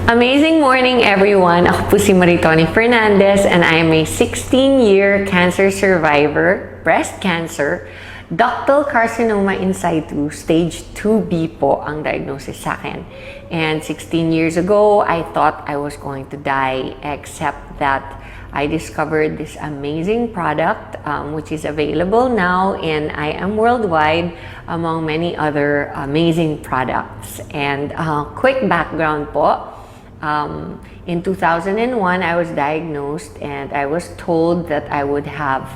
Amazing morning, everyone! Ako po si Maritoni Fernandez and I am a 16-year cancer survivor, breast cancer, ductal carcinoma in situ, stage 2B po ang diagnosis sa akin. And 16 years ago, I thought I was going to die, except that I discovered this amazing product which is available now and I am worldwide among many other amazing products. And quick background po. In 2001, I was diagnosed and I was told that I would have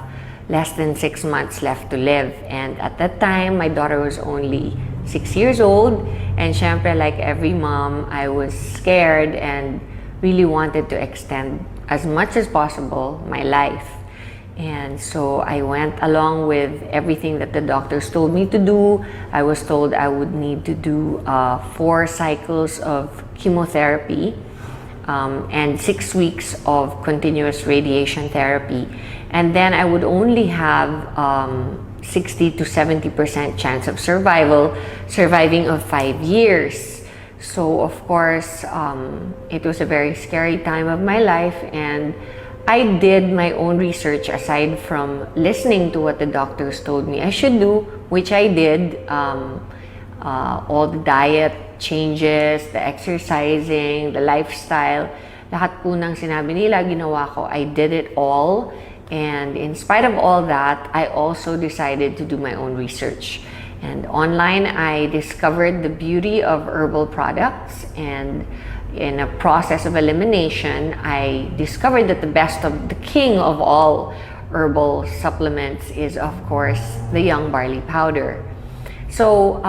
less than 6 months left to live. And at that time, my daughter was only 6 years old. And syempre, like every mom, I was scared and really wanted to extend as much as possible my life. And so I went along with everything that the doctors told me to do. I was told I would need to do 4 cycles of chemotherapy and 6 weeks of continuous radiation therapy. And then I would only have 60 to 70% chance of surviving of 5 years. So of course, it was a very scary time of my life, and I did my own research aside from listening to what the doctors told me I should do, which I did. All the diet changes, the exercising, the lifestyle, lahat po ng sinabi nila, ginawa ko. I did it all. And in spite of all that, I also decided to do my own research. And online, I discovered the beauty of herbal products, and in a process of elimination, I discovered that the king of all herbal supplements is, of course, the young barley powder. So,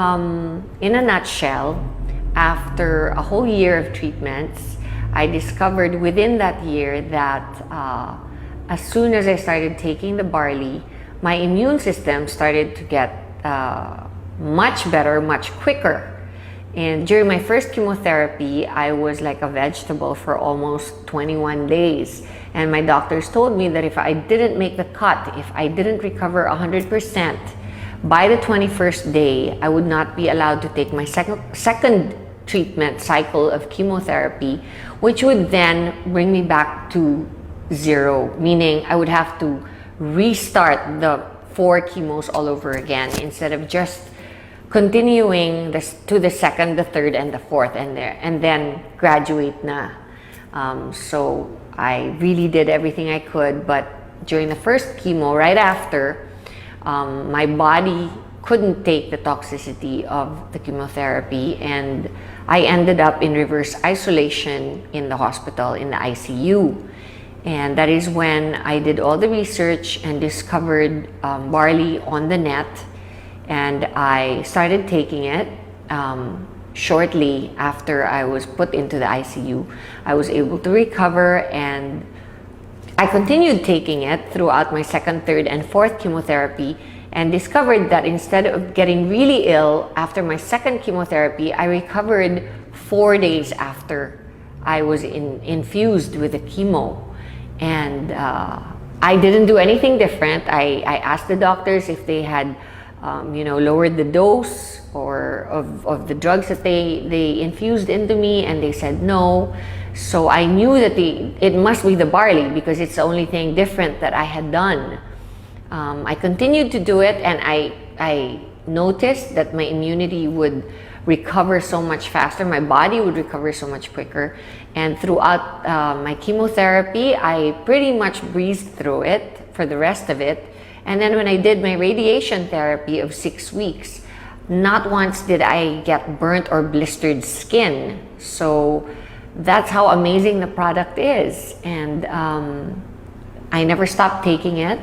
in a nutshell, after a whole year of treatments, I discovered within that year that as soon as I started taking the barley, my immune system started to get much better, much quicker. And during my first chemotherapy, I was like a vegetable for almost 21 days. And my doctors told me that if I didn't make the cut, if I didn't recover 100%, by the 21st day, I would not be allowed to take my second treatment cycle of chemotherapy, which would then bring me back to 0, meaning I would have to restart the 4 chemos all over again instead of just continuing to the second, the third, and the fourth, and then graduate na. So I really did everything I could, but during the first chemo, right after, my body couldn't take the toxicity of the chemotherapy, and I ended up in reverse isolation in the hospital, in the ICU. And that is when I did all the research and discovered barley on the net. And I started taking it shortly after I was put into the ICU. I was able to recover, and I continued taking it throughout my second, third, and fourth chemotherapy, and discovered that instead of getting really ill after my second chemotherapy, I recovered 4 days after I was infused with the chemo. And I didn't do anything different. I asked the doctors if they had lowered the dose or of the drugs that they infused into me, and they said no. So I knew that it must be the barley, because it's the only thing different that I had done. I continued to do it, and I noticed that my immunity would recover so much faster, my body would recover so much quicker. And throughout my chemotherapy, I pretty much breezed through it for the rest of it. And then when I did my radiation therapy of 6 weeks, not once did I get burnt or blistered skin. So that's how amazing the product is. And I never stopped taking it.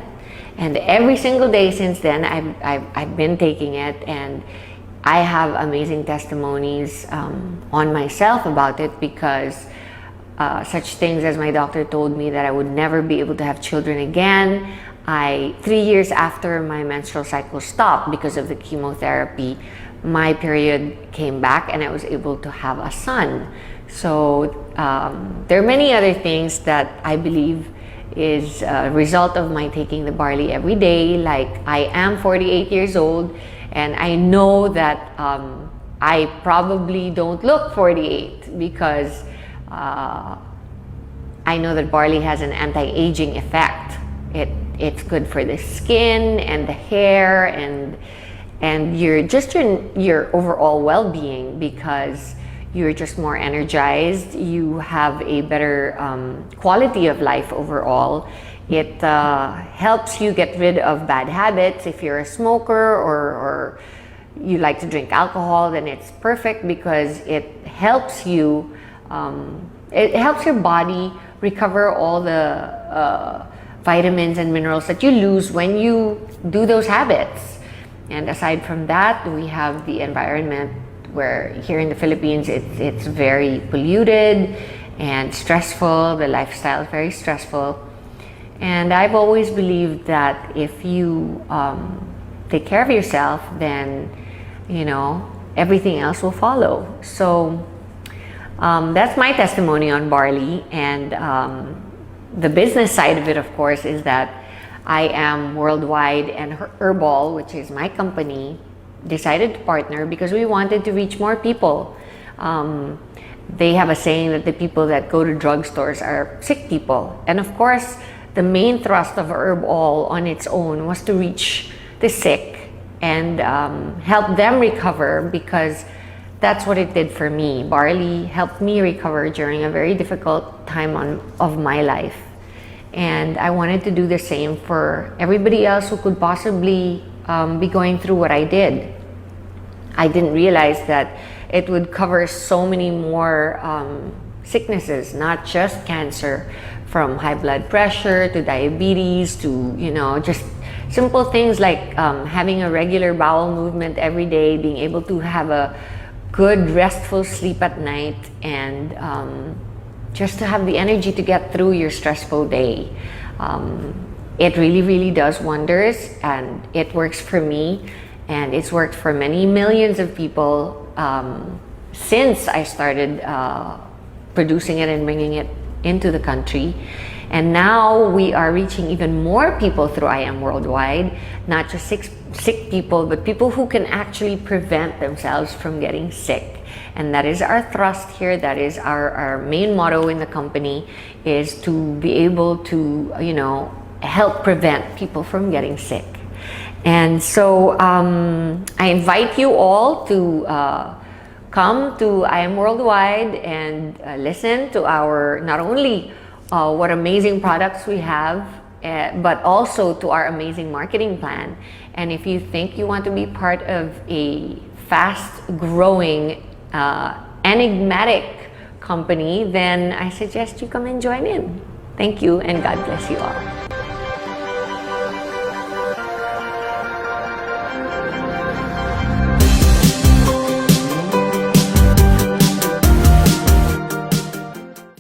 And every single day since then, I've been taking it, and I have amazing testimonies on myself about it, because such things as my doctor told me that I would never be able to have children again. 3 years after my menstrual cycle stopped because of the chemotherapy, my period came back and I was able to have a son. So there are many other things that I believe is a result of my taking the barley every day. Like, I am 48 years old, and I know that I probably don't look 48 because I know that barley has an anti-aging effect. It's good for the skin and the hair and your overall well-being, because you're just more energized. You have a better quality of life overall. It helps you get rid of bad habits. If you're a smoker or you like to drink alcohol, then it's perfect because it helps you. It helps your body recover all the vitamins and minerals that you lose when you do those habits. And aside from that, we have the environment, where here in the Philippines it's very polluted and stressful. The lifestyle is very stressful. And I've always believed that if you take care of yourself, then everything else will follow. So that's my testimony on barley. And the business side of it, of course, is that I am worldwide, and Herbal, which is my company, decided to partner because we wanted to reach more people. They have a saying that the people that go to drugstores are sick people. And of course, the main thrust of Herbal on its own was to reach the sick and help them recover, because that's what it did for me. Barley helped me recover during a very difficult time of my life. And I wanted to do the same for everybody else who could possibly be going through what I did. I didn't realize that it would cover so many more sicknesses, not just cancer, from high blood pressure to diabetes to, just simple things like having a regular bowel movement every day, being able to have a good restful sleep at night, and just to have the energy to get through your stressful day. It really, really does wonders, and it works for me, and it's worked for many millions of people since I started producing it and bringing it into the country. And now we are reaching even more people through I Am Worldwide, not just sick people, but people who can actually prevent themselves from getting sick. And that is our thrust here. That is our main motto in the company, is to be able to, help prevent people from getting sick. And so I invite you all to come to I Am Worldwide and listen to our, not only what amazing products we have, but also to our amazing marketing plan. And if you think you want to be part of a fast-growing, enigmatic company, then I suggest you come and join in. Thank you, and God bless you all.